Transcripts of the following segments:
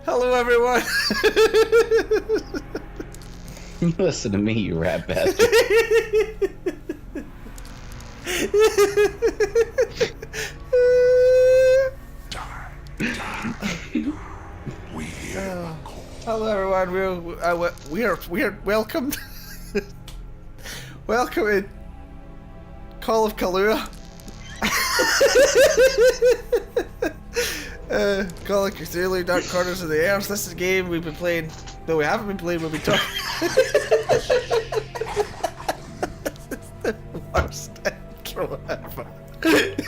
Hello, everyone. Listen to me, you rat bastard. Hello, everyone. We're welcomed. Welcome to Call of Cthulu. Call of Cthulu, Dark Corners of the Earth. This is a game we've been playing. No, we haven't been playing. We've been talking. The worst intro ever. This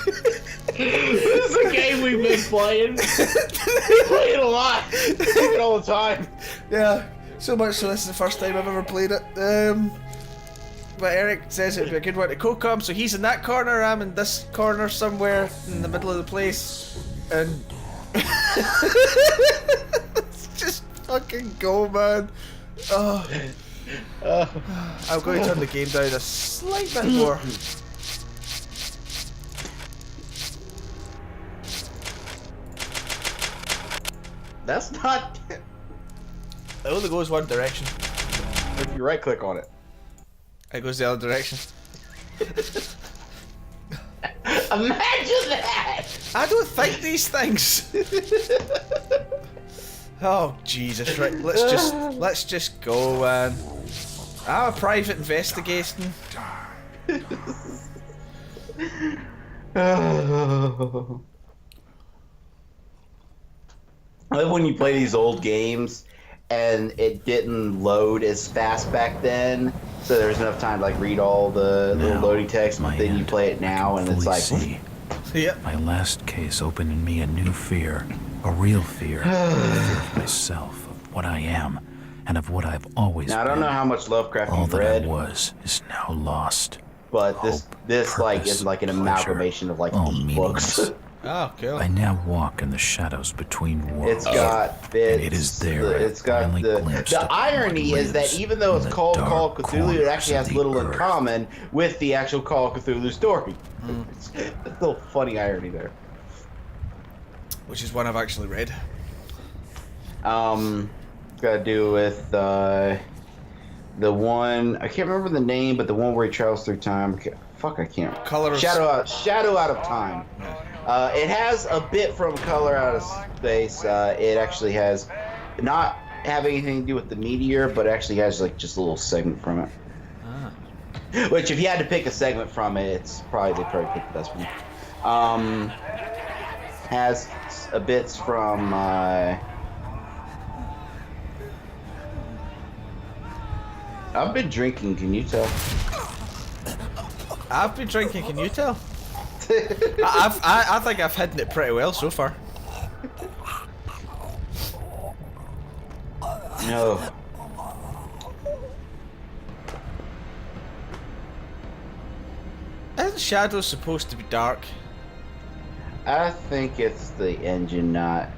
is a game we've been playing. We play it a lot. We play it all the time. Yeah, so much so this is the first time I've ever played it. But Eric says it'd be a good one to co-com, so he's in that corner, I'm in this corner somewhere in the middle of the place, and let's just fucking go, man. Oh. I'm going to turn the game down a slight bit more. That's not. It only goes one direction. If you right click on it. It goes the other direction. Imagine that! I don't think these things. Oh Jesus! Right, let's just go, man. I'm a private investigation. I love when you play these old games and it didn't load as fast back then, so there's enough time to like read all the little loading text, but then you play it now and it's like Yep. My last case opened in me a new fear, a real fear. Fear of myself, of what I am, and of what I've always now, I been. don't know how much Lovecraft All you've that read, I was is now lost. but this Hope, like purpose, is like an pleasure, amalgamation of like all 8 books. meaningless. Oh, cool. I now walk in the shadows between worlds. It's got bits. And it is there It's got finally glimpsed the irony what is that lives even though it's in the called dark Call of Cthulhu, it actually corners has of little the in earth. common with the actual Call of Cthulhu story. It's a little funny irony there. Which is one I've actually read. It's got to do with the one I can't remember the name, but the one where he travels through time. Fuck, I can't. Shadow Out of Time. It has a bit from Color Out of Space. It actually has not having anything to do with the meteor, but actually has like just a little segment from it. Which, if you had to pick a segment from it, they probably picked the best one. Has a bits from. I've been drinking. Can you tell? I've been drinking. Can you tell? I think I've hidden it pretty well so far. No. Isn't Shadow supposed to be dark? I think it's the engine, not.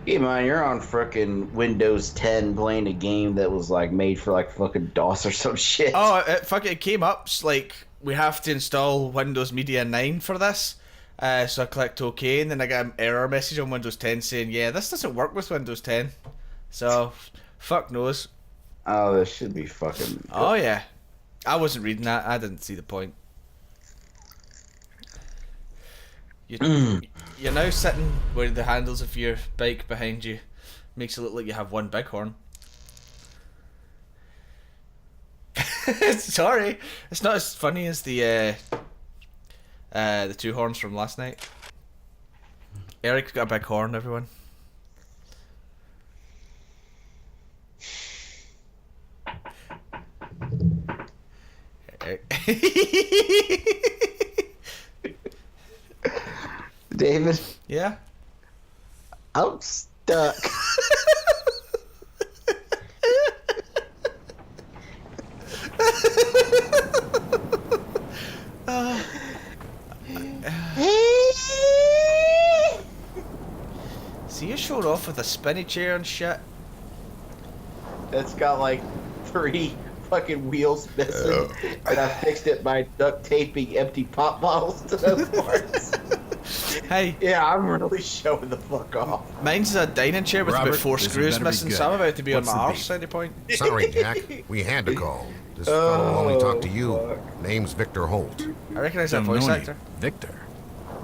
Hey man, you're on frickin' Windows 10 playing a game that was like made for like fucking DOS or some shit. Oh, it came up like we have to install Windows Media 9 for this. So I clicked OK, and then I got an error message on Windows 10 saying, yeah, this doesn't work with Windows 10. So, fuck knows. Oh, this should be fucking good. Oh yeah. I wasn't reading that. I didn't see the point. You're now sitting where the handles of your bike behind you makes it look like you have one big horn. Sorry, it's not as funny as the 2 horns from last night. Eric's got a big horn, everyone. David, Yeah? I'm stuck. See, you showed off with a spinny chair and shit. It's got like 3 fucking wheels missing, and I fixed it by duct taping empty pop bottles to those parts. Hey. Yeah, I'm really showing the fuck off. Mine's a dining chair with about Robert, 4 this screws better be missing, good. so I'm about to be What's on the my beef? arse at any point. Sorry, Jack. We had to call. This fellow will only talk to you. Name's Victor Holt. I recognise that Don't voice know any actor. Victor.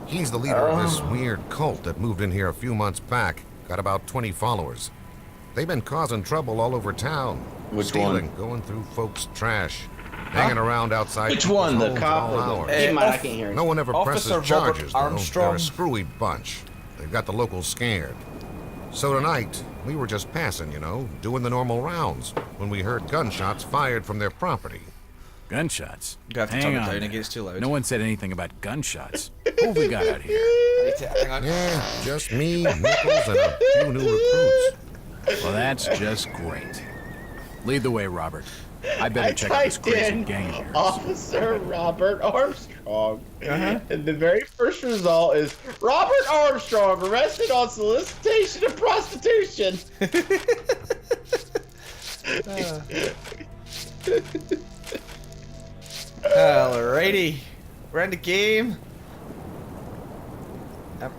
He's the leader of this weird cult that moved in here a few months back. Got about 20 followers. They've been causing trouble all over town. Which Stealing, one? going through folks' trash, hanging around outside. Which people's one? The homes at cop all or the... hours. Keep in mind, I can't hear No you. one ever Officer presses Robert charges, though. Armstrong. They're a screwy bunch. They've got the locals scared. So tonight, we were just passing, you know, doing the normal rounds, when we heard gunshots fired from their property. Gunshots? You have to Hang turn it on down, there. it gets too loud. No one said anything about gunshots. Who have we got out here? Hang on. Yeah, just me, Nichols, and a few new recruits. Well, that's just great. Lead the way, Robert. I better check out this typed crazy in gang of yours. Officer Robert Armstrong. And the very first result is Robert Armstrong arrested on solicitation of prostitution. Alrighty. We're in the game. Yep.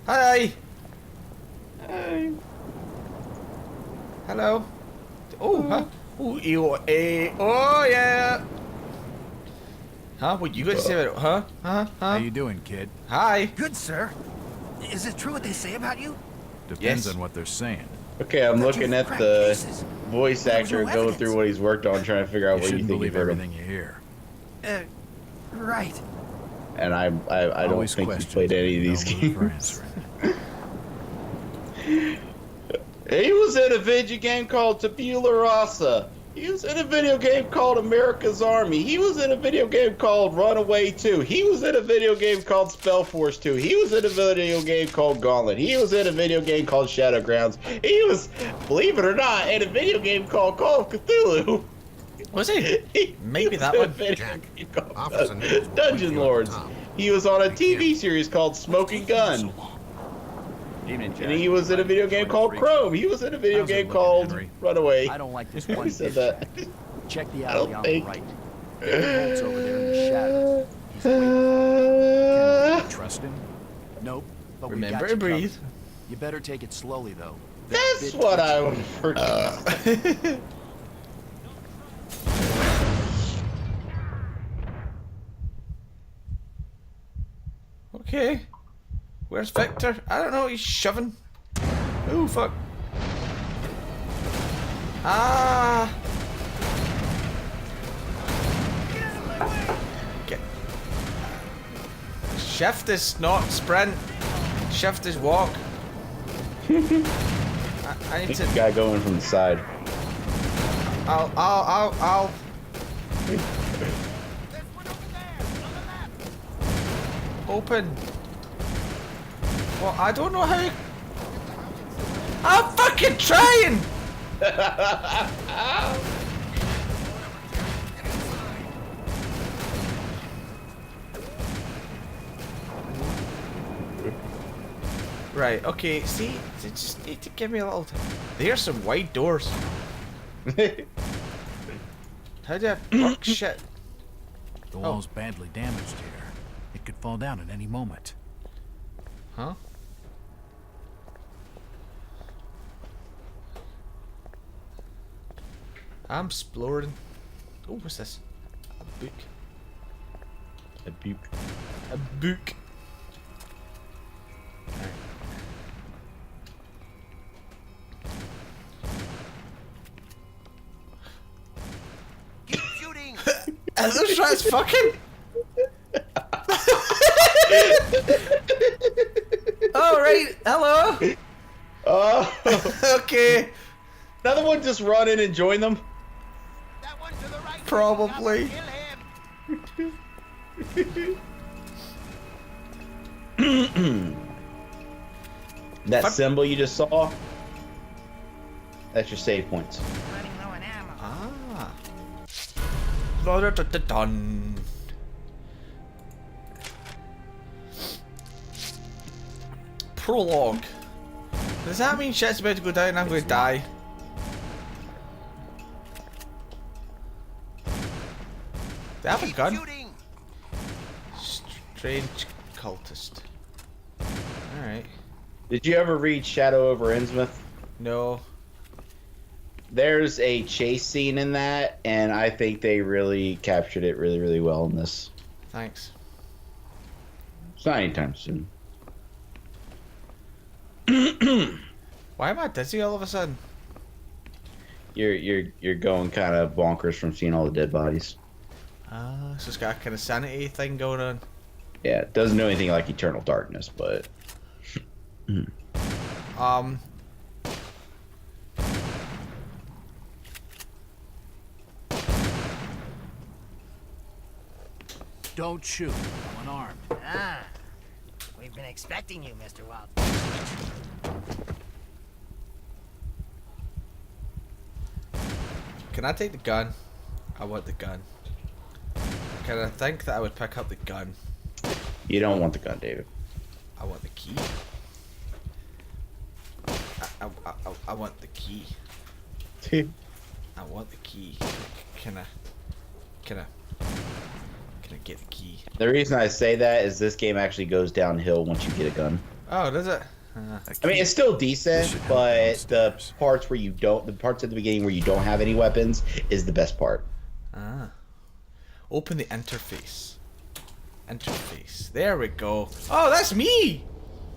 Hi. Hey. Hello. Oh, huh? Ooh, oh yeah. Huh? What you got to say about it? Huh? How Huh? you doing, kid? Hi. Good, sir. Is it true what they say about you? Depends Yes. on what they're saying. Okay, I'm looking at cracked the cases. voice There was actor no going evidence. through what he's worked on, trying to figure out You what you shouldn't think you've believe heard him. everything you hear. Right. And I don't Always think he's questions played any of no these move for games. answering. He was in a video game called Tabula Rasa. He was in a video game called America's Army. He was in a video game called Runaway 2. He was in a video game called Spellforce 2. He was in a video game called Gauntlet. He was in a video game called Shadowgrounds. He was, believe it or not, in a video game called Call of Cthulhu. Was he? Maybe that one. Jack, Officer Nichols will Dungeon put you on Lords. top. He was on a TV series called Smoking Gun. And he was in a video game called Chrome. He was in a video How's it game looking, called Henry? Runaway. I don't like this Who one said bit. that? Check the I alley don't on think- the right. Bolt's over there in the shadows. He's waiting. Can we trust him? Nope. But we Remember got to you breathe. covered. You better take it slowly, though. That's what I would forget. Okay. Where's Victor? I don't know. He's shoving. Oh fuck. Ah. Get. Shift is not sprint. Shift is walk. I need to. Guy going from the side. I'll. Open. Well, I don't know how. I'm fucking trying. Right. Okay. See, you just need to give me a little time. There's some wide doors. How do I work shit? The wall's badly damaged here. It could fall down at any moment. Huh? I'm exploring. Oh, what's this? A book. A book. A book. Keep shooting. Are those rats fucking? Oh, right. Hello. Oh, Okay. another one just run in and join them. That one to the right. Probably. Kill him. That Fuck. symbol you just saw, that's your save points. Running low on ammo. Ah. Dun. Prologue. Does that mean shit's about to go down and I'm going to die? They have a Keep gun. shooting. Strange cultist. Alright. Did you ever read Shadow over Innsmouth? No. There's a chase scene in that, and I think they really captured it really, really well in this. Thanks. It's not anytime soon. Why am I dizzy all of a sudden? You're going kind of bonkers from seeing all the dead bodies. Ah, so it's got a kind of sanity thing going on. Yeah, it doesn't know anything like Eternal Darkness, but Don't shoot. I'm unarmed. Ah, we've been expecting you, Mr. Wild. Can I take the gun? I want the gun. Can I think that I would pick up the gun? you don't want the gun, David. I want the key. I want the key. I want the key. Can I get the key? The reason I say that is this game actually goes downhill once you get a gun. Oh, does it? I mean, it's still decent, but the parts where you don't, the parts at the beginning where you don't have any weapons is the best part. Ah. Open the interface. Interface. There we go. Oh, that's me!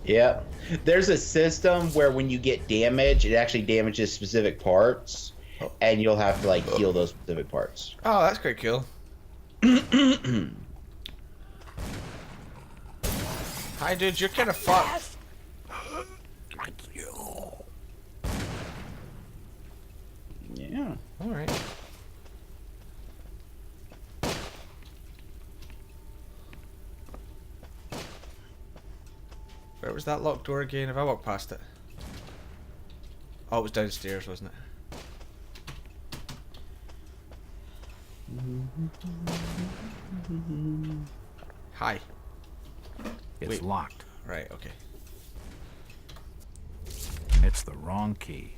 Yeah. There's a system where when you get damage, it actually damages specific parts, and you'll have to, like, heal those specific parts. Oh, that's quite cool. Hi, dude, you're kind of fucked. Yeah. Alright. Where was that locked door again? Have I walked past it? Oh, it was downstairs, wasn't it? Hi. It's Wait. locked. Right, okay. It's the wrong key.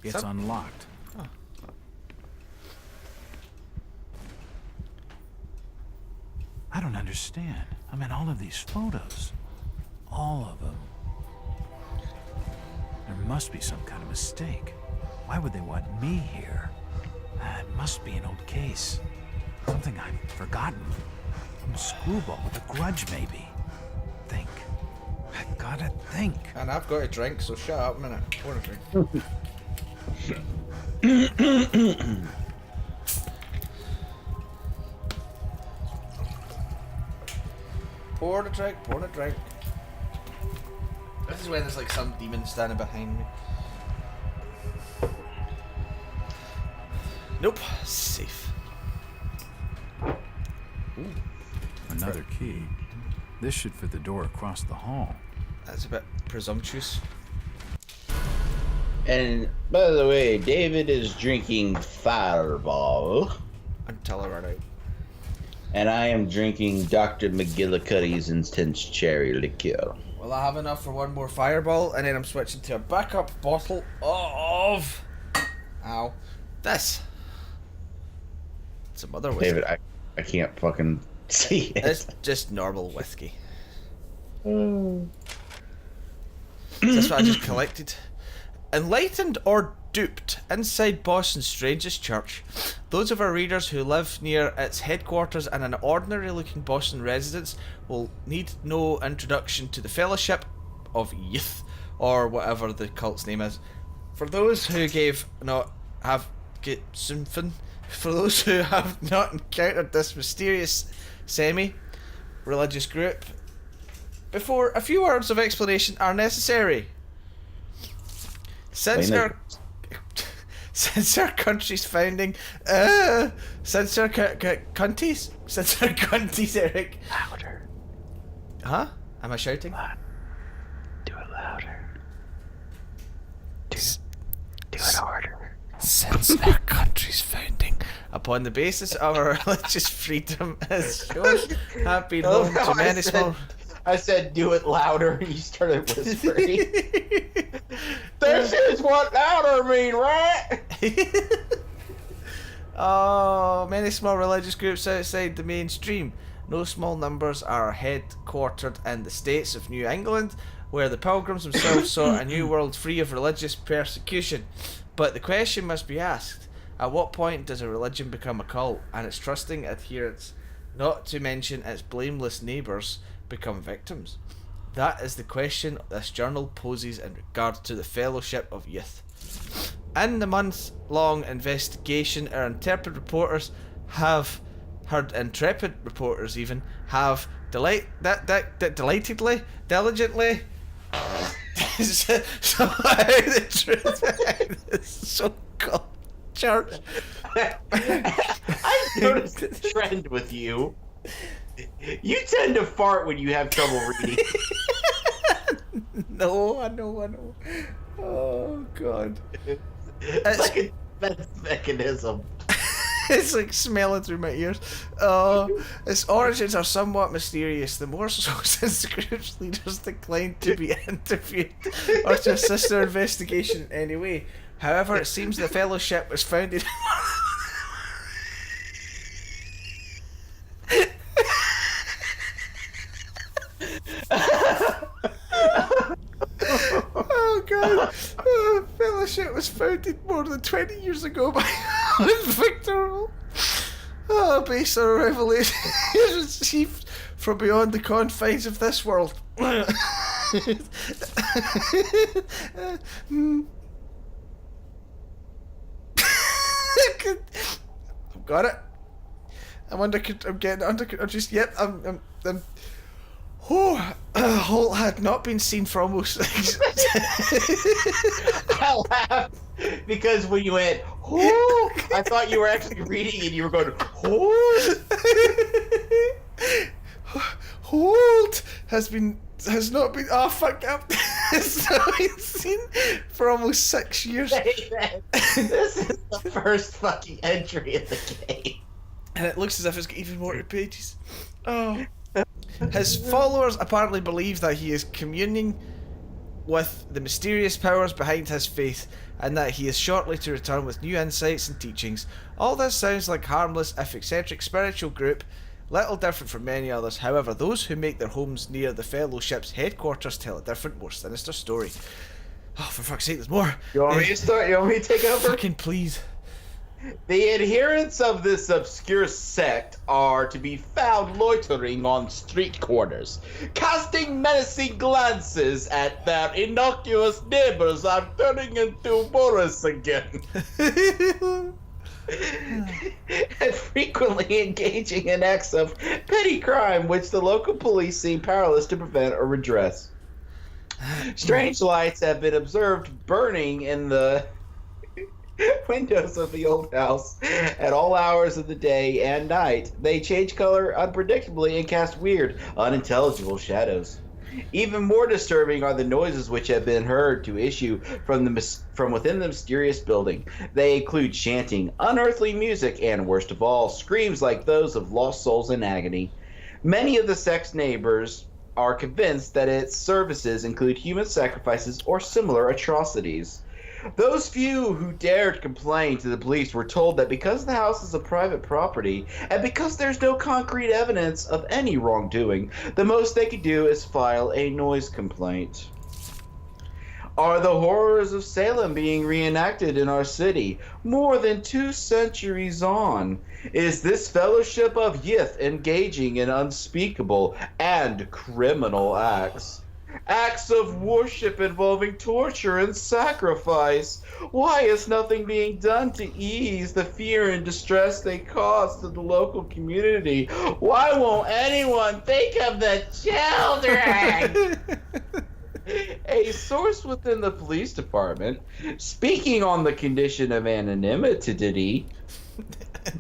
It's unlocked. Oh. I don't understand. I mean, all of these photos. All of them. There must be some kind of mistake. Why would they want me here? It must be an old case. Something I've forgotten. Some screwball with a grudge, maybe. Think. I gotta think. And I've got a drink, so shut up a minute. Pour a drink. Pour the drink, pour the drink. This is when there's like some demon standing behind me. Nope, safe. Ooh, another key. This should fit the door across the hall. That's a bit presumptuous. And, by the way, David is drinking Fireball. Until I run out. And I am drinking Dr. McGillicuddy's Intense Cherry Liqueur. Well, I have enough for one more fireball, and then I'm switching to a backup bottle of... Ow. This. Some other whiskey. David, I can't fucking see it. It's just normal whiskey. That's what I just collected. Enlightened or duped, inside Boston's strangest church, those of our readers who live near its headquarters and an ordinary-looking Boston residence will need no introduction to the Fellowship of Youth, or whatever the cult's name is. For those who for those who have not encountered this mysterious semi-religious group before, a few words of explanation are necessary. Since our country's founding, since our countries, Eric. Louder. Huh? Am I shouting? Do it louder. Do it harder. Since our country's founding, upon the basis of our religious freedom as shown, have been home to many small. I said, do it louder, and you started whispering. This is what louder mean, right? Oh, many small religious groups outside the mainstream. No small numbers are headquartered in the states of New England, where the Pilgrims themselves sought a new world free of religious persecution. But the question must be asked, at what point does a religion become a cult, and its trusting adherents, not to mention its blameless neighbours, become victims? That is the question this journal poses in regard to the Fellowship of Youth. In the month-long investigation, our intrepid reporters have delightedly, diligently. So the truth behind this so-called church. I noticed a trend with you. You tend to fart when you have trouble reading. No, I know. Oh God. It's like a defense mechanism. It's like smelling through my ears. Its origins are somewhat mysterious, the more so since the group's leaders declined to be interviewed or to assist their investigation in any way. However, it seems the fellowship was founded... Oh God! Fellowship was founded more than 20 years ago by Victor. Based on a revelation received from beyond the confines of this world. I've got it. I'm getting under. I'm just. Yep. I'm Holt had not been seen for almost... I laughed because when you went, oh, I thought you were actually reading and you were going, oh. Holt has not been... Oh, fuck up. Has not been seen for almost 6 years. This is the first fucking entry in the game. And it looks as if it's got even more pages. Oh... His followers apparently believe that he is communing with the mysterious powers behind his faith, and that he is shortly to return with new insights and teachings. All this sounds like harmless, if eccentric, spiritual group, little different from many others. However, those who make their homes near the Fellowship's headquarters tell a different, more sinister story. Oh, for fuck's sake, there's more. You want me to start? You want me to take over? Fucking please. The adherents of this obscure sect are to be found loitering on street corners, casting menacing glances at their innocuous neighbors and turning into Boris again. And frequently engaging in acts of petty crime which the local police seem powerless to prevent or redress. Strange lights have been observed burning in the windows of the old house at all hours of the day and night. They change color unpredictably and cast weird, unintelligible shadows. Even more disturbing are the noises which have been heard to issue from within the mysterious building. They include chanting, unearthly music, and worst of all, screams like those of lost souls in agony. Many of the sect's neighbors are convinced that its services include human sacrifices or similar atrocities. Those few who dared complain to the police were told that because the house is a private property, and because there's no concrete evidence of any wrongdoing, the most they could do is file a noise complaint. Are the horrors of Salem being reenacted in our city more than 2 centuries on? Is this fellowship of youth engaging in unspeakable and criminal acts? Acts of worship involving torture and sacrifice. Why is nothing being done to ease the fear and distress they cause to the local community? Why won't anyone think of the children? A source within the police department, speaking on the condition of anonymity,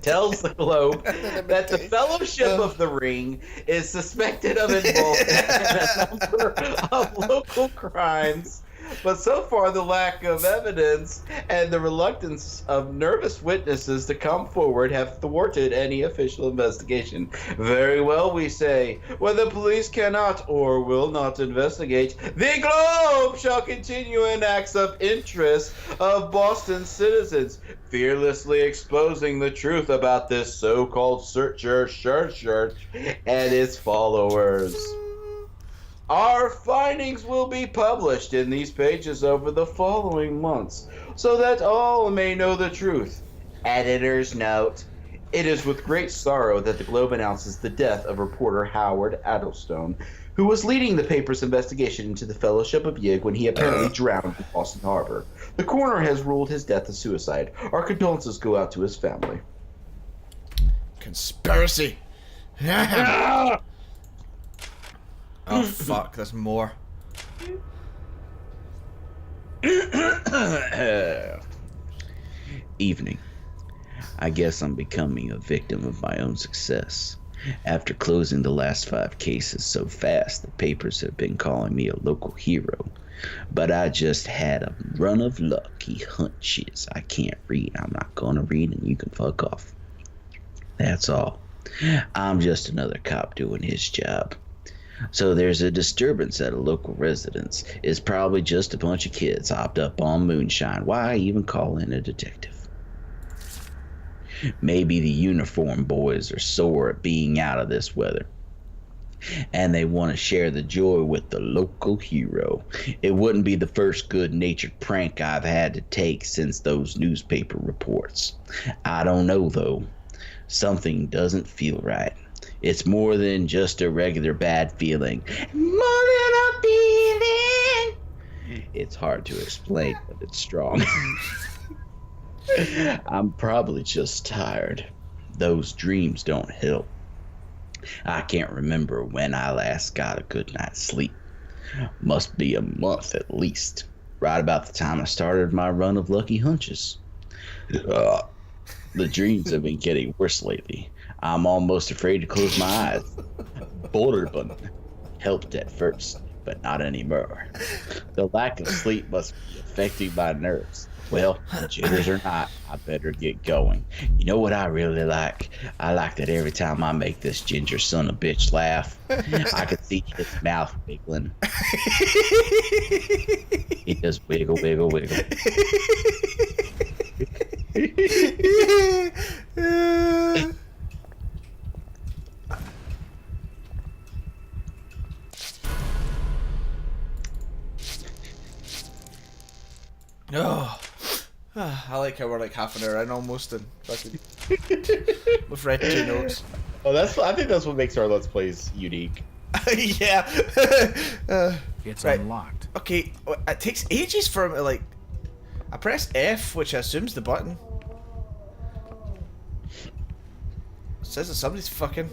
tells the Globe that the Fellowship of the Ring is suspected of involvement in a number of local crimes But so far, the lack of evidence and the reluctance of nervous witnesses to come forward have thwarted any official investigation. Very well, we say. When the police cannot or will not investigate, the Globe shall continue in acts of interest of Boston citizens, fearlessly exposing the truth about this so-called church and its followers. Our findings will be published in these pages over the following months, so that all may know the truth. Editor's note. It is with great sorrow that the Globe announces the death of reporter Howard Addlestone, who was leading the paper's investigation into the Fellowship of Yig when he apparently drowned in Boston Harbor. The coroner has ruled his death a suicide. Our condolences go out to his family. Conspiracy. Oh fuck, there's more. Evening. I guess I'm becoming a victim of my own success. After closing the last 5 cases so fast, the papers have been calling me a local hero. But I just had a run of lucky hunches. I can't read. I'm not gonna read, and you can fuck off. That's all. I'm just another cop doing his job. So there's a disturbance at a local residence. It's probably just a bunch of kids hopped up on moonshine. Why even call in a detective? Maybe the uniform boys are sore at being out of this weather, and they want to share the joy with the local hero. It wouldn't be the first good-natured prank I've had to take since those newspaper reports. I don't know, though. Something doesn't feel right. It's more than just a regular bad feeling. More than a feeling. It's hard to explain, but it's strong. I'm probably just tired. Those dreams don't help. I can't remember when I last got a good night's sleep. Must be a month at least. Right about the time I started my run of lucky hunches. The dreams have been getting worse lately. I'm almost afraid to close my eyes. Borderbun helped at first, but not anymore. The lack of sleep must be affecting my nerves. Well, jitters or not, I better get going. You know what I really like? I like that every time I make this ginger son of a bitch laugh, I can see his mouth wiggling. He does wiggle, wiggle, wiggle. Oh, I like how we're like half an hour in almost, and fucking we've read 2 notes. Oh, I think that's what makes our Let's Plays unique. Yeah. It's right. unlocked. Okay, it takes ages for him to like. I press F, which I assume's the button. It says that somebody's fucking.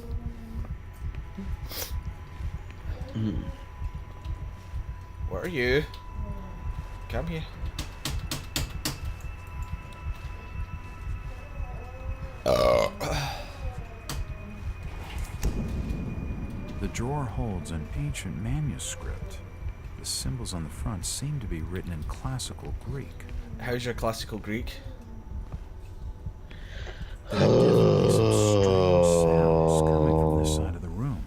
Where are you? Come here. The drawer holds an ancient manuscript. The symbols on the front seem to be written in classical Greek. How's your classical Greek? There are definitely some strange sounds coming from this side of the room.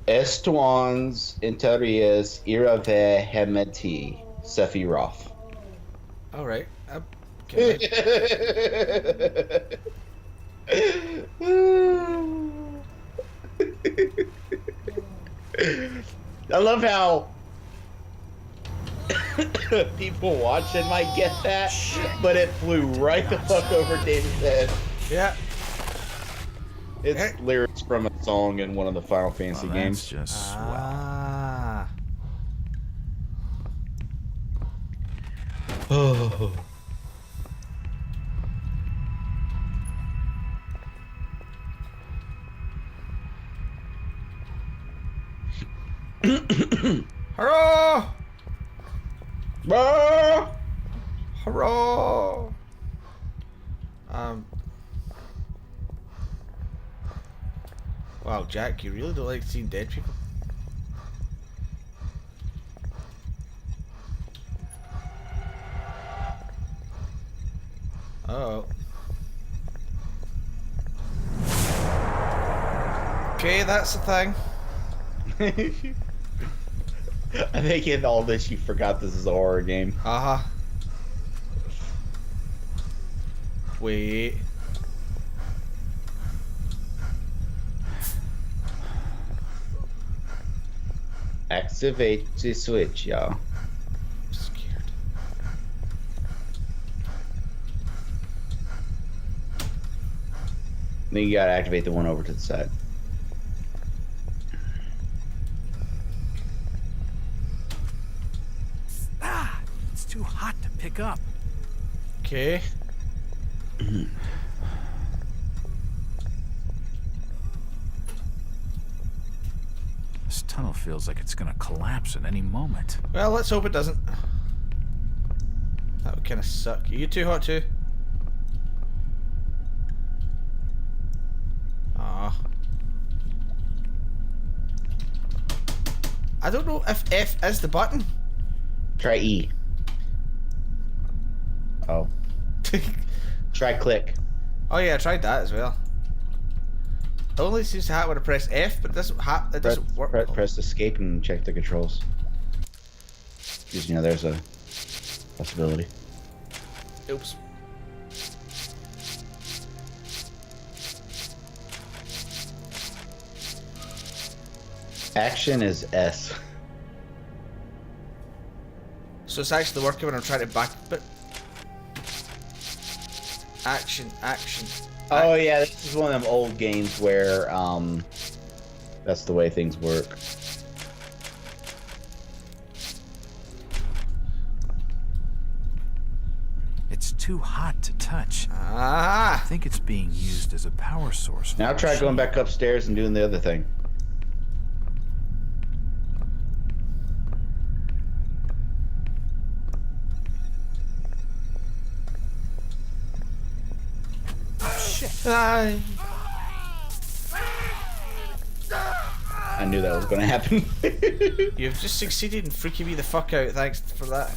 Estuans interiores irave hemeti Sephiroth. All right. Okay. I love how people watching might get that, but it flew right the fuck over David's head. Yeah. It's lyrics from a song in one of the Final Fantasy games. That's just swell. Ah. Oh. Hurrah! Ah! Hurrah! Wow, Jack, you really don't like seeing dead people? Oh. Okay, that's the thing. I think in all this you forgot this is a horror game. Uh-huh. Wait. Activate the switch, y'all. I'm scared. Then you gotta activate the one over to the side. Ah, it's too hot to pick up. Okay. This tunnel feels like it's gonna collapse at any moment. Well, let's hope it doesn't. That would kind of suck. Are you too hot too? Ah. I don't know if F is the button. Try E. Oh. Try click. Oh yeah, I tried that as well. It only seems to happen when I press F, but it doesn't it doesn't work. Press escape and check the controls. Because, you know, there's a possibility. Oops. Action is S. So it's actually working when I'm trying to back, but action. Oh yeah, this is one of them old games where that's the way things work. It's too hot to touch. I Ah. think it's being used as a power source. For Now the try going machine. back upstairs and doing the other thing. I I knew that was going to happen. You've just succeeded in freaking me the fuck out. Thanks for that.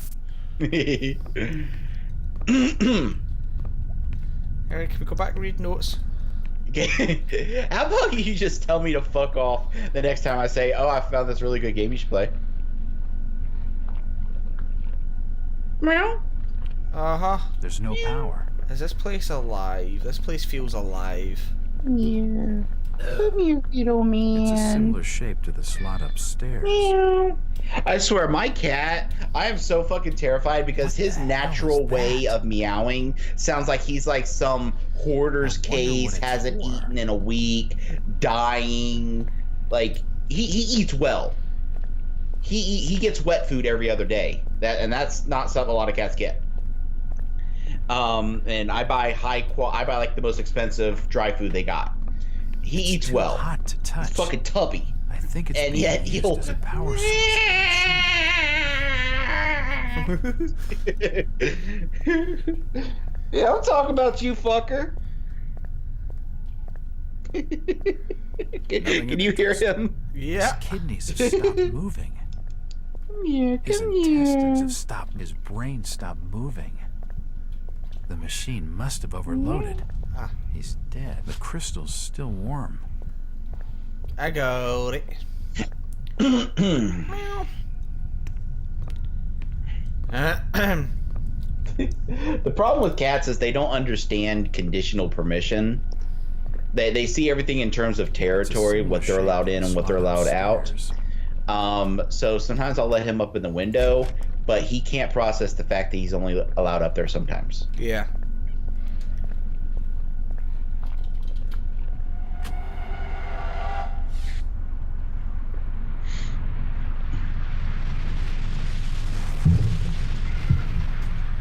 Eric, can we go back and read notes? How about you just tell me to fuck off the next time I say, oh, I found this really good game you should play? Meow. Uh-huh. There's no power. Is this place alive? This place feels alive. Yeah. Come here, little It's a man. similar shape to the slot upstairs. Meow. I swear, my cat, I am so fucking terrified because What his the hell natural is way that? of meowing sounds like he's like some hoarder's I wonder case, what it's hasn't for. eaten in a week, dying. Like, he eats well. He gets wet food every other day. That's not something a lot of cats get. And I buy I buy like the most expensive dry food they got. He It's eats too well. hot to touch. He's fucking tubby. I think it's And being yet used he'll as a power source. Yeah, I'm talking about you, fucker. Can you hear him? Yeah. His kidneys have stopped moving. Yeah, His come intestines here. have stopped. His brain stopped moving. The machine must have overloaded. Ah. He's dead. The crystal's still warm. I got it. The problem with cats is they don't understand conditional permission. They see everything in terms of It's a territory, similar what they're shape allowed to in the and what they're slot allowed out. upstairs. So sometimes I'll let him up in the window, but he can't process the fact that he's only allowed up there sometimes. Yeah.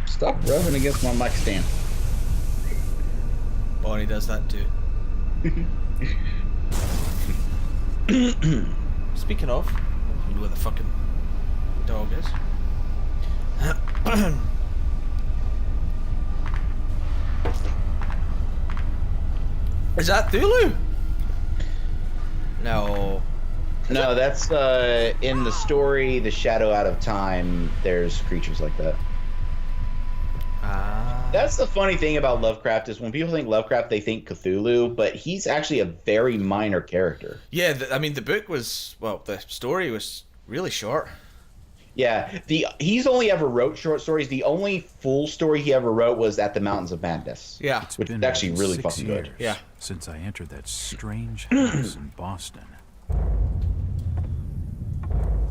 Stop rubbing against my mic stand. Bonnie does that too. Speaking of, you know where the fucking dog is. Is that Cthulhu? No. No, that's in the story, The Shadow Out of Time, there's creatures like that. Ah. That's the funny thing about Lovecraft is when people think Lovecraft, they think Cthulhu, but he's actually a very minor character. Yeah, I mean, the book was, well, the story was really short. Yeah, he's only ever wrote short stories. The only full story he ever wrote was At the Mountains of Madness. Yeah. Which is actually really fucking good. Yeah. Since I entered that strange house in Boston.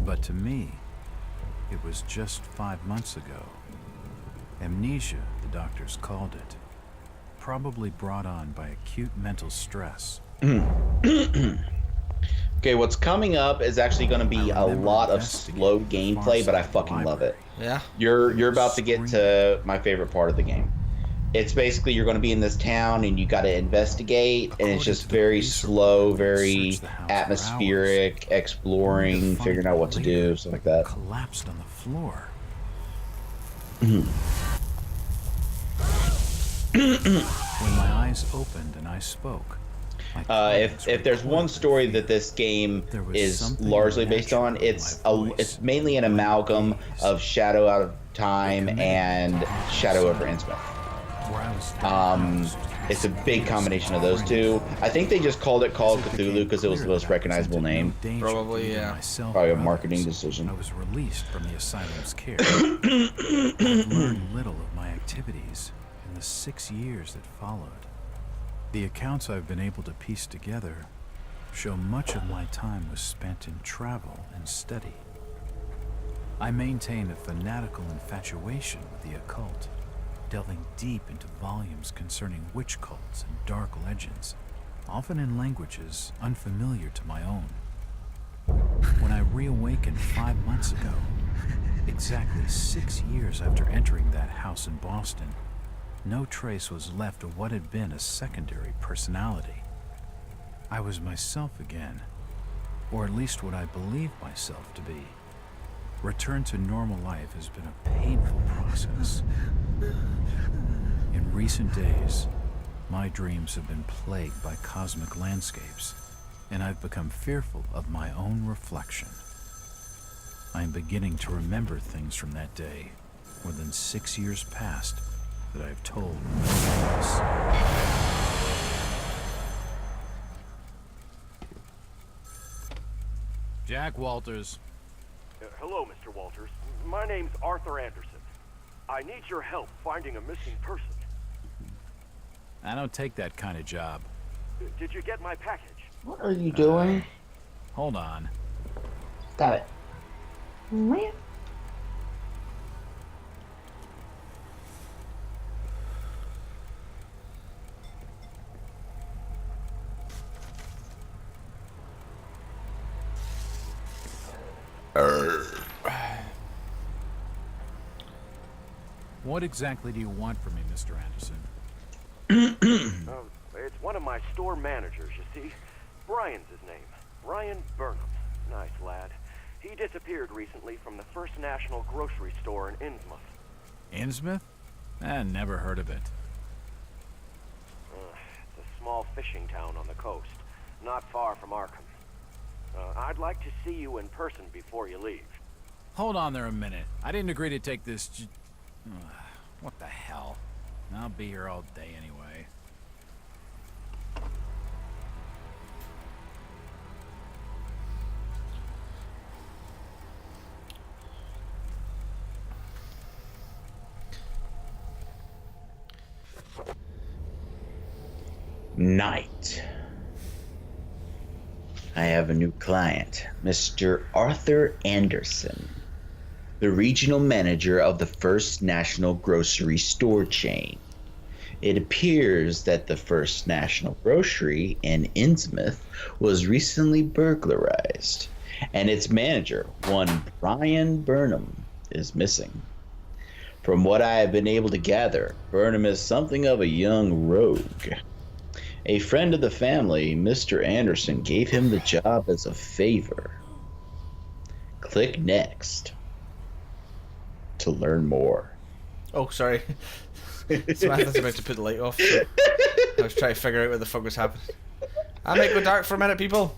But to me, it was just 5 months ago. Amnesia, the doctors called it. Probably brought on by acute mental stress. Okay, what's coming up is actually going to be a lot of slow gameplay, but I fucking love it. Yeah. You're about to get to my favorite part of the game. It's basically you're going to be in this town and you got to investigate, and it's just very slow, very atmospheric, exploring, figuring out what to do, stuff like that. Collapsed on the floor. When my eyes opened and I spoke. If there's one story that this game is largely based on, it's mainly an amalgam of Shadow Out of Time and Shadow over Innsmouth. It's a big combination of those two. I think they just called it Call of Cthulhu because it was the most recognizable name. Probably, yeah. Probably a marketing decision. I was released from the asylum's care. I learned little of my activities in the 6 years that followed. The accounts I've been able to piece together show much of my time was spent in travel and study. I maintain a fanatical infatuation with the occult, delving deep into volumes concerning witch cults and dark legends, often in languages unfamiliar to my own. When I reawakened 5 months ago, exactly 6 years after entering that house in Boston, no trace was left of what had been a secondary personality. I was myself again, or at least what I believed myself to be. Return to normal life has been a painful process. In recent days, my dreams have been plagued by cosmic landscapes, and I've become fearful of my own reflection. I am beginning to remember things from that day, more than 6 years past, that I have told no one else. Jack Walters. Hello, Mr. Walters. My name's Arthur Anderson. I need your help finding a missing person. I don't take that kind of job. Did you get my package? What are you doing? Hold on. Stop it. What exactly do you want from me, Mr. Anderson? It's one of my store managers, you see. Brian's his name. Brian Burnham. Nice lad. He disappeared recently from the First National grocery store in Innsmouth. Innsmouth? Never heard of it. It's a small fishing town on the coast, not far from Arkham. I'd like to see you in person before you leave. Hold on there a minute. I didn't agree to take this what the hell? I'll be here all day anyway. Night. I have a new client, Mr. Arthur Anderson, the regional manager of the First National grocery store chain. It appears that the First National grocery in Innsmouth was recently burglarized, and its manager, one Brian Burnham, is missing. From what I have been able to gather, Burnham is something of a young rogue. A friend of the family, Mr. Anderson, gave him the job as a favor. Click next to learn more. Oh, sorry. Samantha's about to put the light off. So I was trying to figure out what the fuck was happening. I might go dark for a minute, people.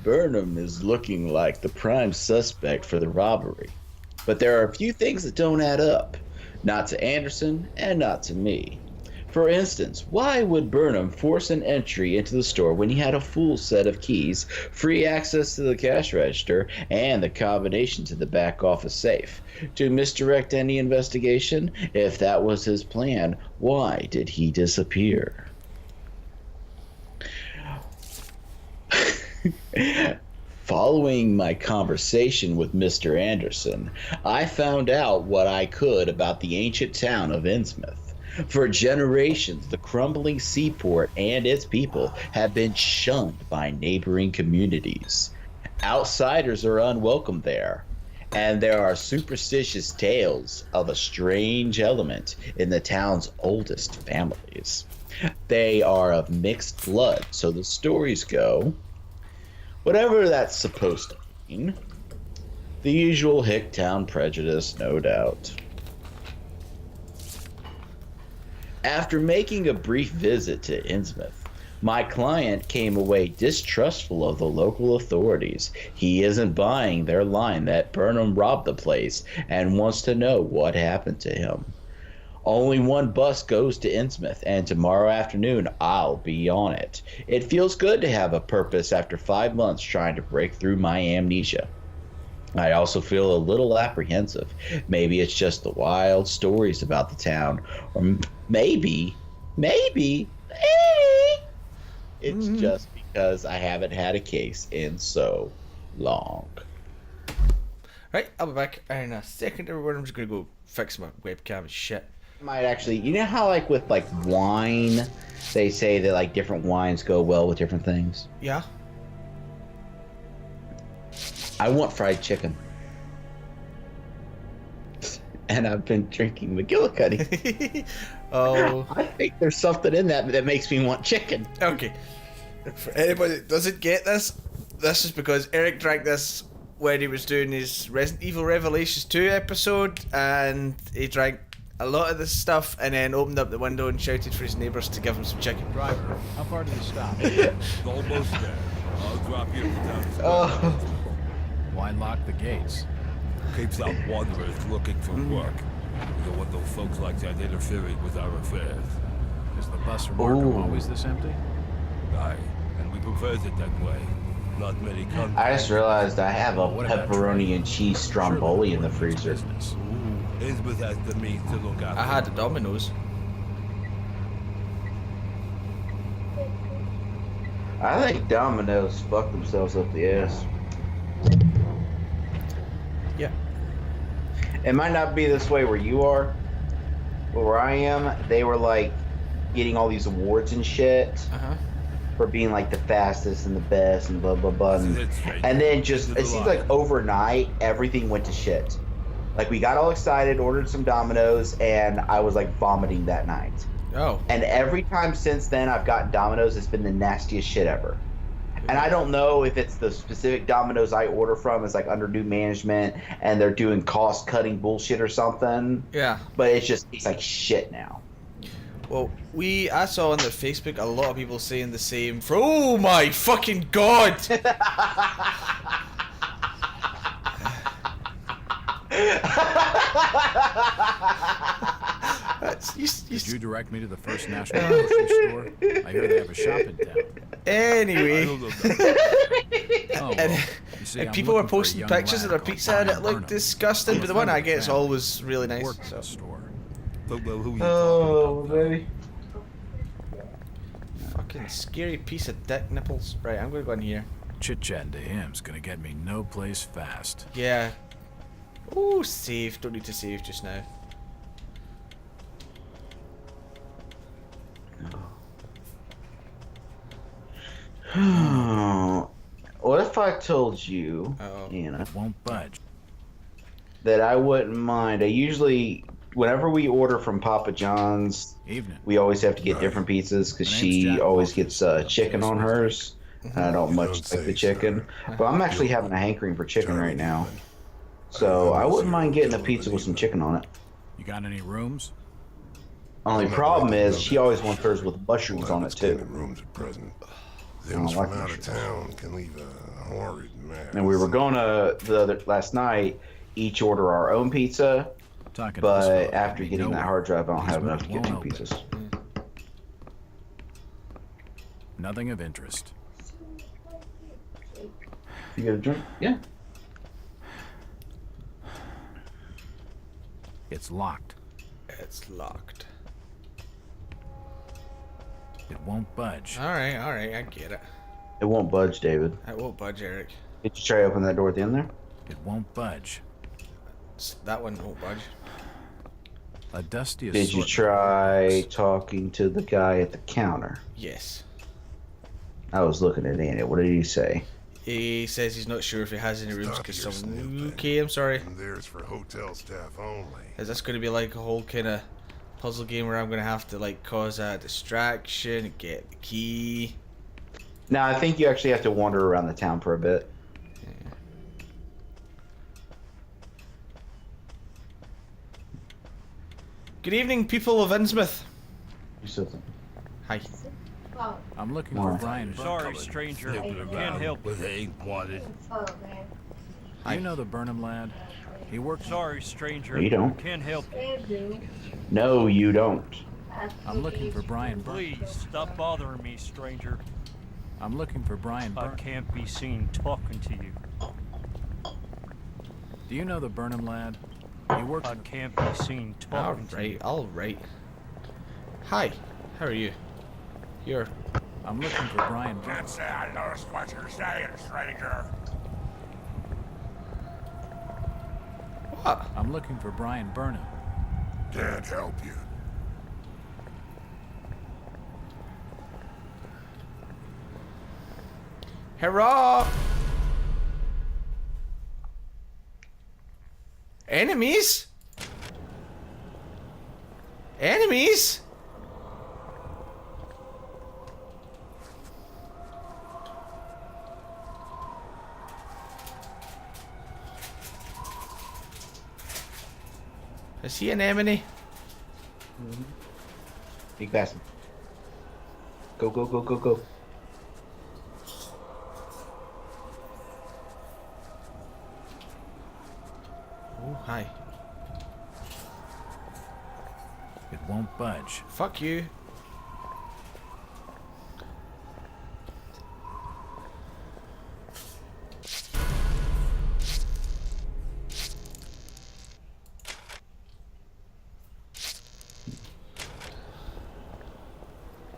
Burnham is looking like the prime suspect for the robbery, but there are a few things that don't add up. Not to Anderson, and not to me. For instance, why would Burnham force an entry into the store when he had a full set of keys, free access to the cash register, and the combination to the back office safe? To misdirect any investigation? If that was his plan, why did he disappear? Following my conversation with Mr. Anderson, I found out what I could about the ancient town of Innsmouth. For generations, the crumbling seaport and its people have been shunned by neighboring communities. Outsiders are unwelcome there, and there are superstitious tales of a strange element in the town's oldest families. They are of mixed blood, so the stories go. Whatever that's supposed to mean. The usual Hicktown prejudice, no doubt. After making a brief visit to Innsmouth, my client came away distrustful of the local authorities. He isn't buying their line that Burnham robbed the place and wants to know what happened to him. Only one bus goes to Innsmouth, and tomorrow afternoon I'll be on it. It feels good to have a purpose after 5 months trying to break through my amnesia. I also feel a little apprehensive. Maybe it's just the wild stories about the town, or maybe it's just because I haven't had a case in so long. Right, I'll be back in a second, everyone. I'm just gonna go fix my webcam and shit. Might actually, you know how like with like wine, they say that like different wines go well with different things? Yeah. I want fried chicken. And I've been drinking McGillicuddy. Oh. I think there's something in that makes me want chicken. Okay. For anybody that doesn't get this, this is because Eric drank this when he was doing his Resident Evil Revelations 2 episode, and he drank a lot of this stuff and then opened up the window and shouted for his neighbours to give him some chicken. Driver, how far did he stop? Almost there. I'll drop you down. Why lock the gates? Keeps out wanderers looking for work. We don't want those folks like that interfering with our affairs. Is the bus from Markham always this empty? Aye, and we prefers it that way. Not many countries. I just realized I have a pepperoni and cheese stromboli in the freezer. Innsmouth has the means to look after. I had a Domino's. I think Domino's fucked themselves up the ass. Yeah. It might not be this way where you are, but where I am, they were like getting all these awards and shit for being like the fastest and the best and blah blah blah. And then just it seems like overnight everything went to shit. Like we got all excited, ordered some Domino's, and I was like vomiting that night. Oh. And every time since then I've gotten Domino's, it's been the nastiest shit ever. And I don't know if it's the specific Domino's I order from is like under new management and they're doing cost cutting bullshit or something. Yeah. But it's like shit now. Well, I saw on their Facebook a lot of people saying the same. Oh my fucking god! Did you direct me to the First National Grocery Store? I hear they have a shop in town. Anyway. And people were posting pictures of their pizza and it looked disgusting, but the one I get is always really nice. So. Oh, baby. Fucking scary piece of dick nipples. Right, I'm gonna go in here. Chit-chatting to him's gonna get me no place fast. Yeah. Oh, save. Don't need to save just now. What if I told you, Won't budge. that I wouldn't mind? I usually, whenever we order from Papa John's, we always have to get different pizzas because she always gets chicken on hers. And I don't much like the chicken. But I'm actually having a hankering for chicken right now. So I wouldn't mind getting a pizza with some chicken on it. You got any rooms? Only problem is she always wants hers with mushrooms on it too. Rooms at present. I don't like From out of mushrooms. town can leave a horrid mess. And we were going to last night each order our own pizza, Talking to this But fellow after made getting no that hard drive, I don't have These enough to get won't 2 open. pieces. Nothing of interest. You get a drink? Yeah. It's locked. It's locked. It won't budge. Alright, I get it. It won't budge, David. I won't budge, Eric. Did you try to open that door at the end there? It won't budge. That one won't budge. A dusty Did you assortment try of talking to the guy at the counter? Yes. I was looking at Andy. What did he say? He says he's not sure if he has any rooms Stop because your some... sniffing. Okay, I'm sorry. And there's for hotel staff only. Is this going to be like a whole kind of puzzle game where I'm going to have to like cause a distraction, get the key? No, I think you actually have to wander around the town for a bit. Yeah. Good evening, people of Innsmouth. You said something. Hi. I'm looking Why? for Brian. Sorry, stranger. Can't help you. They ain't wanted. Do you know the Burnham lad? He works. Sorry, stranger. No, you don't. Can't help you. No, you don't. I'm looking for Brian. Please stop bothering me, stranger. I'm looking for Brian. I can't be seen talking to you. Do you know the Burnham lad? He works. I can't be seen talking to you. Alright. Hi, how are you? You're... I'm looking for Brian. Can't say I noticed what you're saying, stranger. What? I'm looking for Brian Burnham. Can't help you. Hurrah! Enemies? Enemies? Is he an enemy? Big pass him. Go, go, go, go, go. Oh, hi. It won't budge. Fuck you.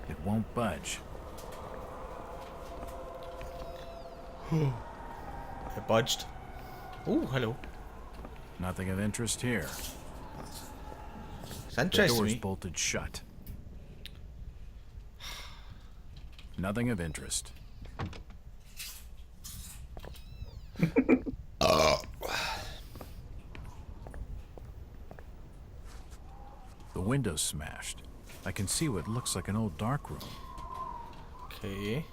It won't budge. It budged. Oh, hello. Nothing of interest here. It's The interesting. door's bolted shut. Nothing of interest. The window's smashed. I can see what looks like an old dark room. Okay.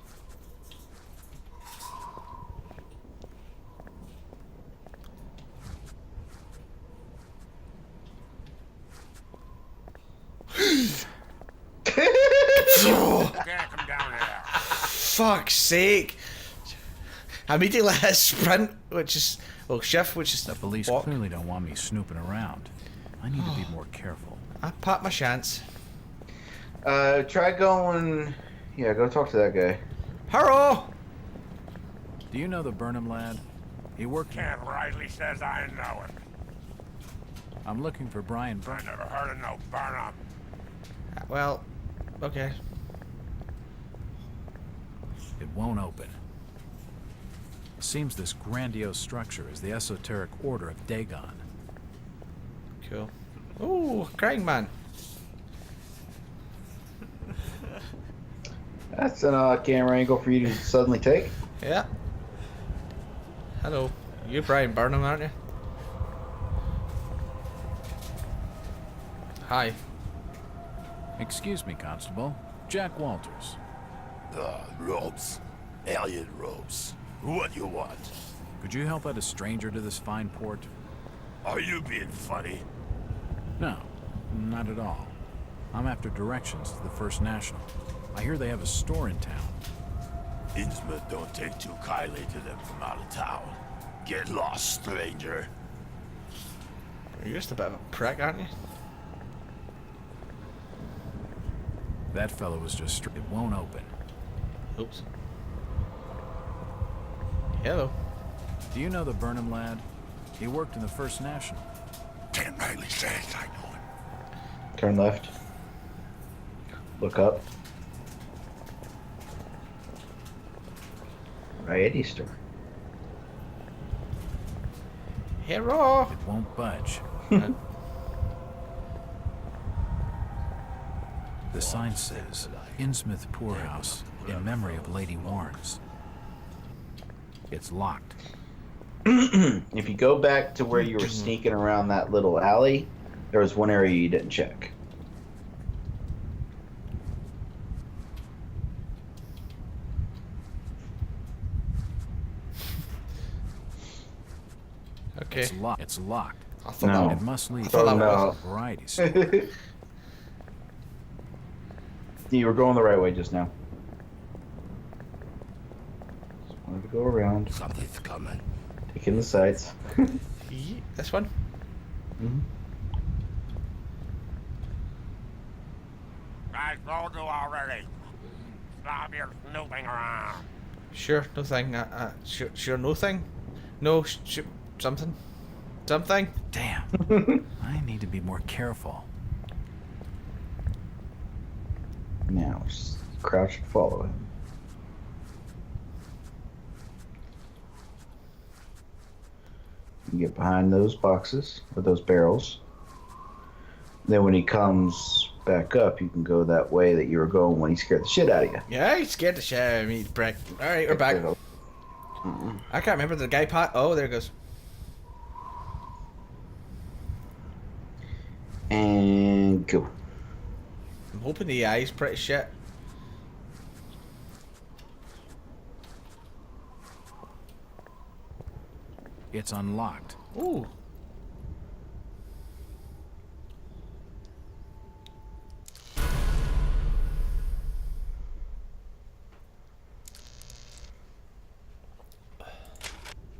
Can't come down here. Fuck's sake. I immediately hit sprint, which is... Well, shift, which is The police walk. clearly don't want me snooping around. I need to be more careful. I pat my chance. Try going... Yeah, go talk to that guy. Hello! Do you know the Burnham lad? He worked. Ken Riley says I know him. I'm looking for Brian I Burnham. never heard of no Burnham. Well, okay. It won't open. It seems this grandiose structure is the esoteric order of Dagon. Cool. Ooh, crying man. That's an camera angle for you to suddenly take. Yeah. Hello. You're Brian Burnham, aren't you? Hi. Excuse me, Constable. Jack Walters. Robes. Alien robes. What you want? Could you help out a stranger to this fine port? Are you being funny? No, not at all. I'm after directions to the First National. I hear they have a store in town. Innsmouth don't take too kindly to them from out of town. Get lost, stranger. You're just a bit of a prick, aren't you? That fellow was just... It won't open. Oops. Hello. Do you know the Burnham lad? He worked in the First National. Damn rightly says I know him. Turn left. Look up. Variety store. Hero. It won't budge. The sign says, Innsmouth Poorhouse, in memory of Lady Warnes. It's locked. If you go back to where you were sneaking around that little alley, there was one area you didn't check. Okay. It's locked. I thought No. It must lead I thought to no. a variety store. You were going the right way just now. Just wanted to go around, Something's coming. take in the sights. This one? Mhm. I told you already. Stop your snooping around. Sure, no thing. Sure, no thing. No, something. Something. Damn. I need to be more careful. Now, just crouch and follow him. You get behind those boxes, or those barrels. Then when he comes back up, you can go that way that you were going when he scared the shit out of you. Yeah, he scared the shit out of me, prick. Alright, we're back. I can't remember the guy part. Oh, there it goes. And go. I'm hoping the AI's pretty shit. It's unlocked. Ooh.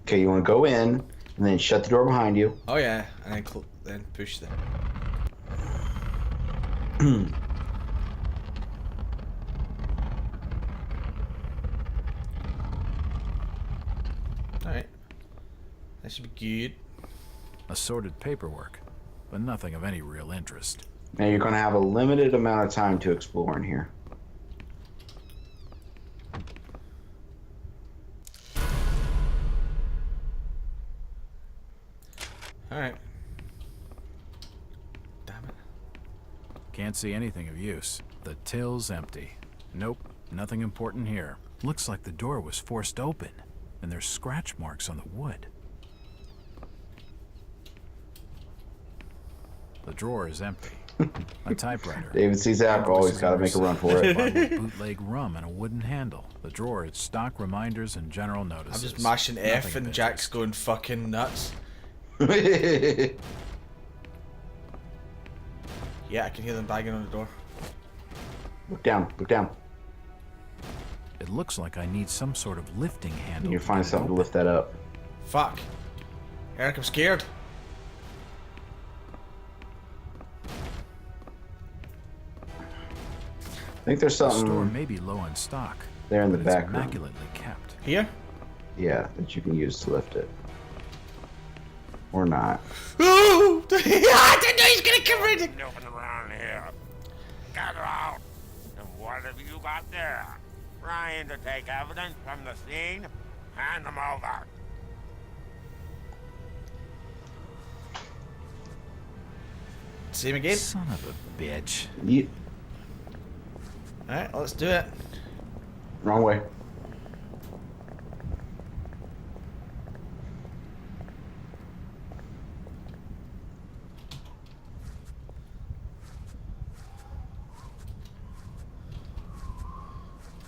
Okay, you want to go in, and then shut the door behind you. Oh yeah, and then push the. Alright. That should be good. Assorted paperwork, but nothing of any real interest. Now you're going to have a limited amount of time to explore in here. Alright. Damn it. Can't see anything of use. The till's empty. Nope, nothing important here. Looks like the door was forced open, and there's scratch marks on the wood. The drawer is empty. A typewriter. David sees alcohol, he's got to make a run for it. Bottle of bootleg rum and a wooden handle. The drawer is stock reminders and general notices. I'm just mashing F Nothing and of Jack's interest. going fucking nuts. Yeah, I can hear them banging on the door. Look down, look down. It looks like I need some sort of lifting handle. You to find get it something to open. lift that up. Fuck. Eric, I'm scared. I think there's The store something may be low on stock. there in the but it's back room. immaculately kept. Here? Yeah, that you can use to lift it. Or not. Ooh! I didn't know he's gonna come in. Snooping around here. Gather out. And what have you got there? Trying to take evidence from the scene? Hand them over. See him again? Son of a bitch. Alright, let's do it. Wrong way.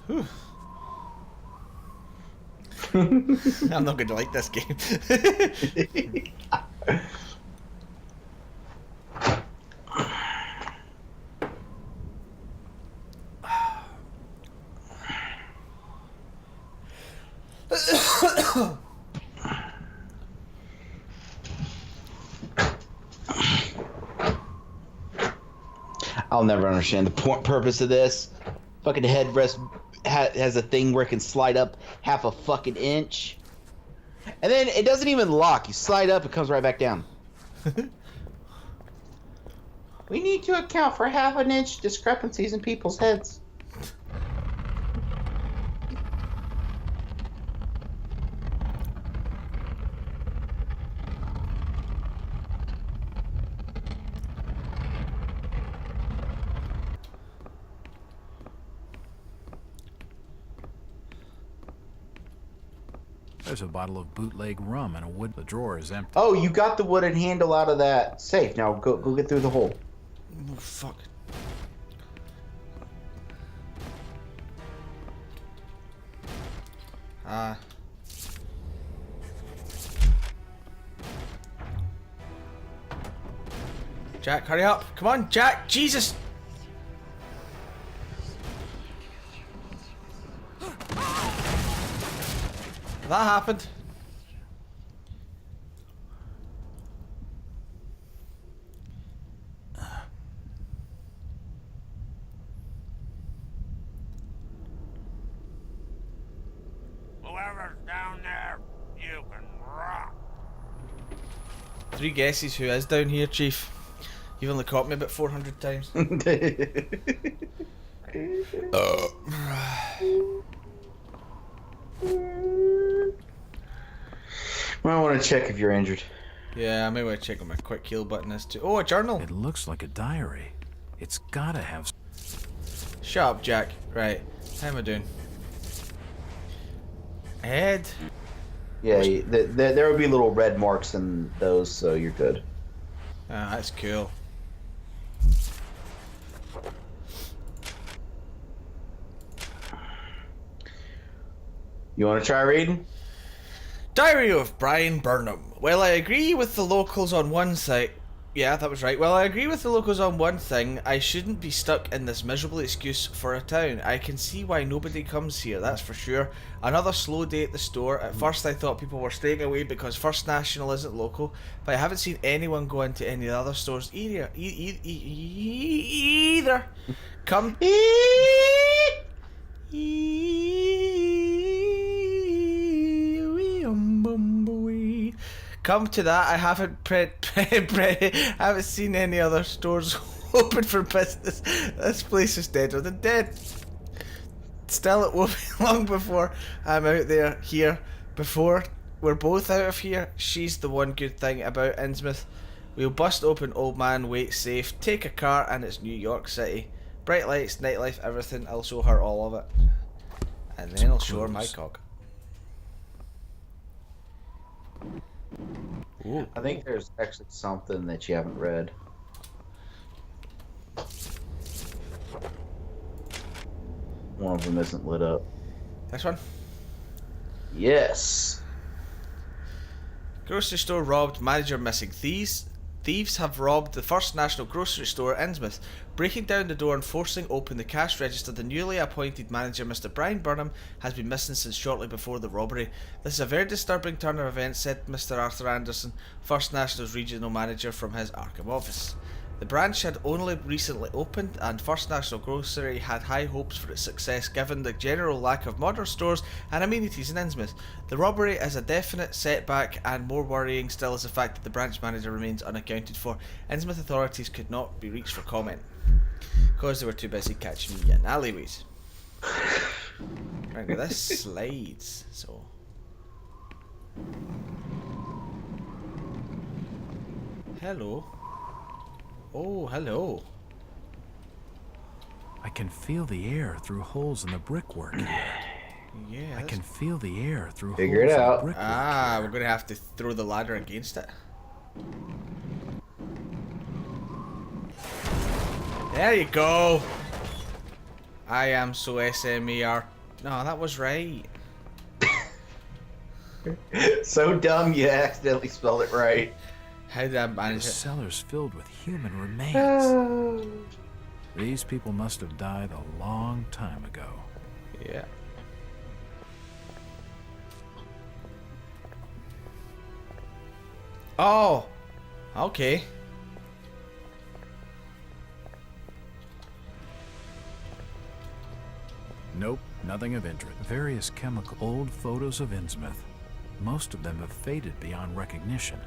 Whew. I'm not going to like this game. I'll never understand the purpose of this. Fucking headrest has a thing where it can slide up half a fucking inch. And then it doesn't even lock. You slide up, it comes right back down. We need to account for half an inch discrepancies in people's heads. There's a bottle of bootleg rum and a wood. The drawer is empty. Oh, you got the wooden handle out of that safe. Now go get through the hole. Oh, fuck. Jack, hurry up. Come on, Jack. Jesus. That happened. Whoever's down there, you can rock. 3 guesses who is down here, Chief. You've only caught me about 400 times. I want to check if you're injured. Yeah, I may want to check on my quick heal button is too. Oh, a journal. It looks like a diary. It's gotta have. Shut up, Jack. Right. How am I doing? Head. Yeah, there would be little red marks in those, so you're good. Ah, that's cool. You want to try reading? Diary of Brian Burnham. Well, I agree with the locals on one side. Yeah, that was right. Well, I agree with the locals on one thing. I shouldn't be stuck in this miserable excuse for a town. I can see why nobody comes here, that's for sure. Another slow day at the store. At first I thought people were staying away because First National isn't local, but I haven't seen anyone go into any of the other stores either. Either. Come... Come to that, I haven't haven't seen any other stores open for business. This place is deader than dead. Still, it will be long before I'm out there here. Before we're both out of here, she's the one good thing about Innsmouth. We'll bust open Old Man Waite's safe, take a car, and it's New York City. Bright lights, nightlife, everything. I'll show her all of it. And then I'll show her my cock. Ooh. I think there's actually something that you haven't read. One of them isn't lit up. This one? Yes. Grocery store robbed, manager missing. Thieves have robbed the First National grocery store at Innsmouth, breaking down the door and forcing open the cash register. The newly appointed manager, Mr. Brian Burnham, has been missing since shortly before the robbery. This is a very disturbing turn of events, said Mr. Arthur Anderson, First National's regional manager, from his Arkham office. The branch had only recently opened, and First National Grocery had high hopes for its success given the general lack of modern stores and amenities in Innsmouth. The robbery is a definite setback, and more worrying still is the fact that the branch manager remains unaccounted for. Innsmouth authorities could not be reached for comment because they were too busy catching me in alleyways. Right, now this slides, so... Hello. Oh, hello. I can feel the air through holes in the brickwork. Yeah. I can feel the air through Figure holes it in out. the brickwork. Ah, we're gonna have to throw the ladder against it. There you go. I am so SMER. No, that was right. So dumb you accidentally spelled it right. How did I The manage it? cellar's filled with human remains. These people must have died a long time ago. Yeah. Oh, okay. Nope, nothing of interest. Various chemical old photos of Innsmouth. Most of them have faded beyond recognition.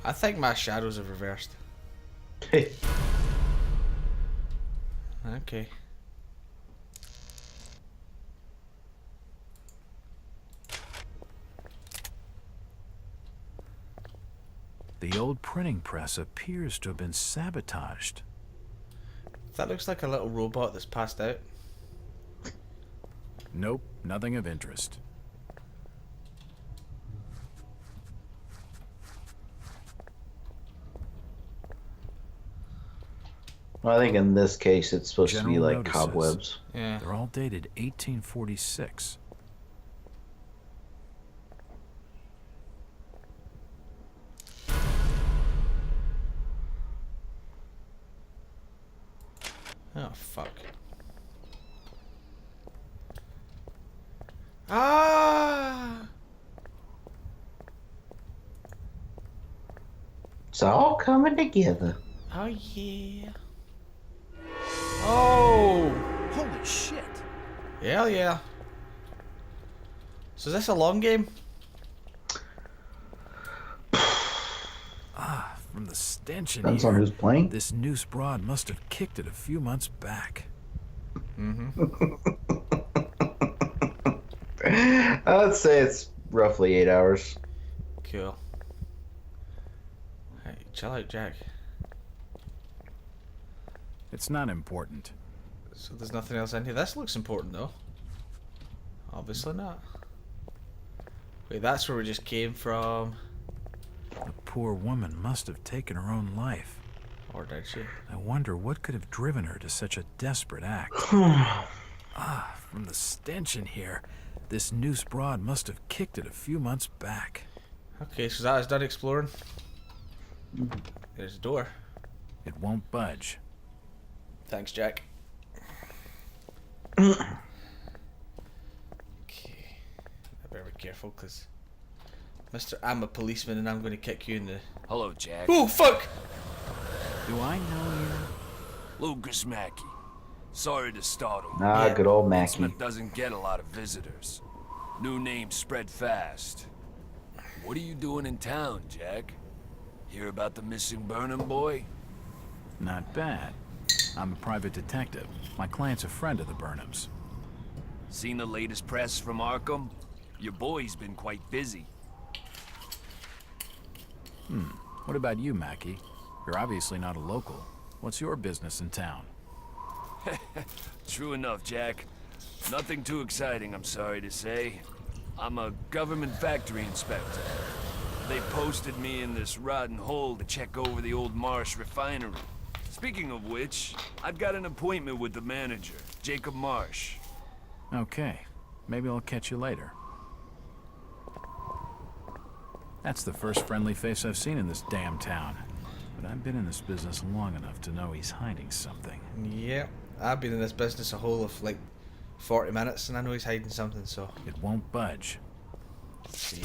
I think my shadows have reversed. Okay. The old printing press appears to have been sabotaged. That looks like a little robot that's passed out. Nope, nothing of interest. Well, I think in this case it's supposed to be General like notices. cobwebs. Yeah. They're all dated 1846. Oh, fuck. Ah! It's all coming together. Oh, yeah. Oh! Holy shit! Hell yeah. So is this a long game? From the stench in Depends on here, who's playing. this noose broad must have kicked it a few months back. I'd say it's roughly 8 hours. Cool. Hey, chill out, Jack. It's not important. So there's nothing else in here. This looks important, though. Obviously not. Wait, that's where we just came from. The poor woman must have taken her own life. Or did she? I wonder what could have driven her to such a desperate act. From the stench in here, this noose broad must have kicked it a few months back. Okay, so that is done exploring. There's a door. It won't budge. Thanks, Jack. Okay. I better be careful, because... Mister, I'm a policeman and I'm going to kick you in the... Hello, Jack. Oh, fuck! Do I know you? Lucas Mackey. Sorry to startle. Ah, good old Mackie. Smith doesn't get a lot of visitors. New names spread fast. What are you doing in town, Jack? Hear about the missing Burnham boy? Not bad. I'm a private detective. My client's a friend of the Burnhams. Seen the latest press from Arkham? Your boy's been quite busy. What about you, Mackie? You're obviously not a local. What's your business in town? True enough, Jack. Nothing too exciting, I'm sorry to say. I'm a government factory inspector. They posted me in this rotten hole to check over the old Marsh refinery. Speaking of which, I've got an appointment with the manager, Jacob Marsh. Okay. Maybe I'll catch you later. That's the first friendly face I've seen in this damn town. But I've been in this business long enough to know he's hiding something. Yeah, I've been in this business a whole of like 40 minutes and I know he's hiding something, so... It won't budge. Let's see.